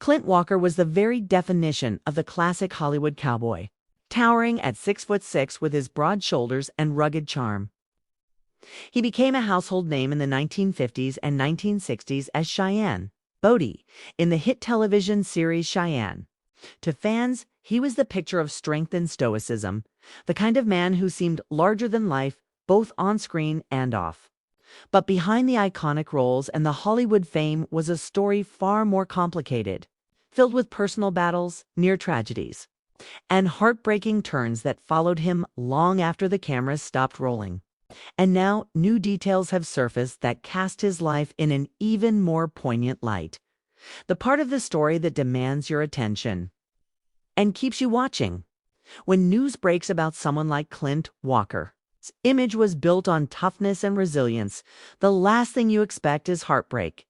Clint Walker was the very definition of the classic Hollywood cowboy, towering at 6'6" with his broad shoulders and rugged charm. He became a household name in the 1950s and 1960s as Cheyenne Bodie in the hit television series Cheyenne. To fans, he was the picture of strength and stoicism, the kind of man who seemed larger than life both on screen and off. But behind the iconic roles and the Hollywood fame was a story far more complicated, filled with personal battles, near tragedies, and heartbreaking turns that followed him long after the cameras stopped rolling. And now new details have surfaced that cast his life in an even more poignant light. The part of the story that demands your attention and keeps you watching. When news breaks about someone like Clint Walker, his image was built on toughness and resilience. The last thing you expect is heartbreak.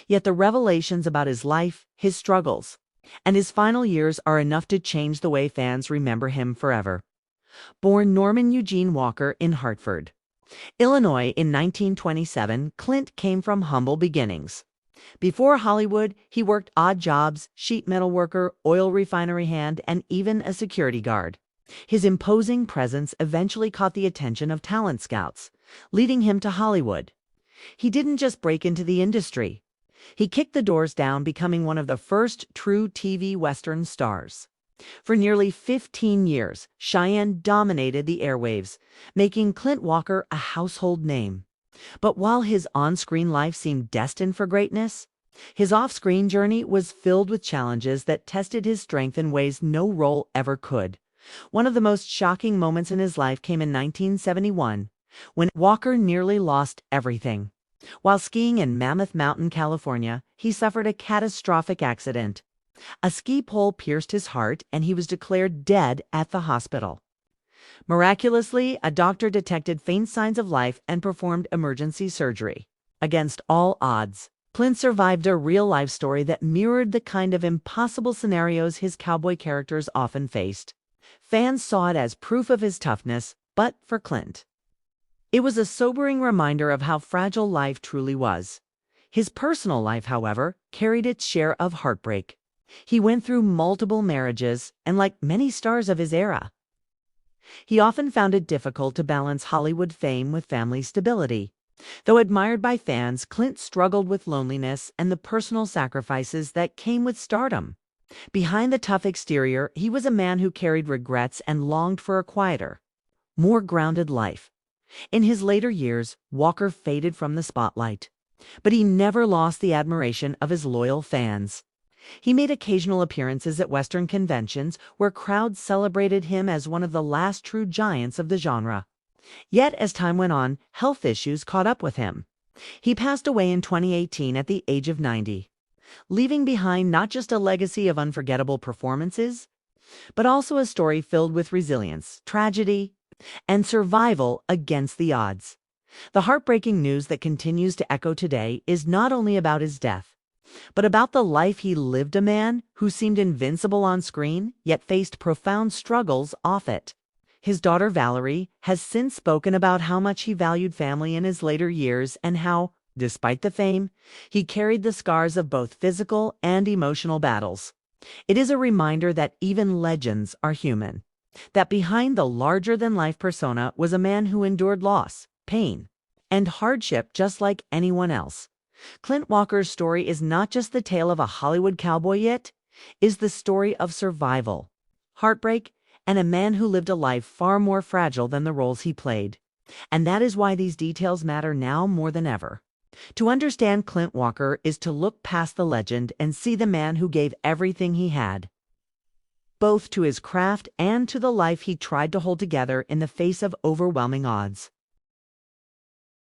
Yet the revelations about his life, his struggles, and his final years are enough to change the way fans remember him forever. Born Norman Eugene Walker in Hartford, Illinois in 1927, Clint came from humble beginnings. Before Hollywood, he worked odd jobs, sheet metal worker, oil refinery hand, and even a security guard. His imposing presence eventually caught the attention of talent scouts, leading him to Hollywood. He didn't just break into the industry. He kicked the doors down, becoming one of the first true TV Western stars. For nearly 15 years, Cheyenne dominated the airwaves, making Clint Walker a household name. But while his on-screen life seemed destined for greatness, his off-screen journey was filled with challenges that tested his strength in ways no role ever could. One of the most shocking moments in his life came in 1971, when Walker nearly lost everything. While skiing in Mammoth Mountain, California, he suffered a catastrophic accident. A ski pole pierced his heart, and he was declared dead at the hospital. Miraculously, a doctor detected faint signs of life and performed emergency surgery. Against all odds, Clint survived a real-life story that mirrored the kind of impossible scenarios his cowboy characters often faced. Fans saw it as proof of his toughness, but for Clint, it was a sobering reminder of how fragile life truly was. His personal life, however, carried its share of heartbreak. He went through multiple marriages, and like many stars of his era, he often found it difficult to balance Hollywood fame with family stability. Though admired by fans, Clint struggled with loneliness and the personal sacrifices that came with stardom. Behind the tough exterior, he was a man who carried regrets and longed for a quieter, more grounded life. In his later years, Walker faded from the spotlight, but he never lost the admiration of his loyal fans. He made occasional appearances at Western conventions where crowds celebrated him as one of the last true giants of the genre. Yet, as time went on, health issues caught up with him. He passed away in 2018 at the age of 90, leaving behind not just a legacy of unforgettable performances, but also a story filled with resilience, tragedy, and survival against the odds. The heartbreaking news that continues to echo today is not only about his death, but about the life he lived, a man who seemed invincible on screen, yet faced profound struggles off it. His daughter Valerie has since spoken about how much he valued family in his later years and how, despite the fame, he carried the scars of both physical and emotional battles. It is a reminder that even legends are human, that behind the larger-than-life persona was a man who endured loss, pain, and hardship just like anyone else. Clint Walker's story is not just the tale of a Hollywood cowboy, it is the story of survival, heartbreak, and a man who lived a life far more fragile than the roles he played. And that is why these details matter now more than ever. To understand Clint Walker is to look past the legend and see the man who gave everything he had, both to his craft and to the life he tried to hold together in the face of overwhelming odds.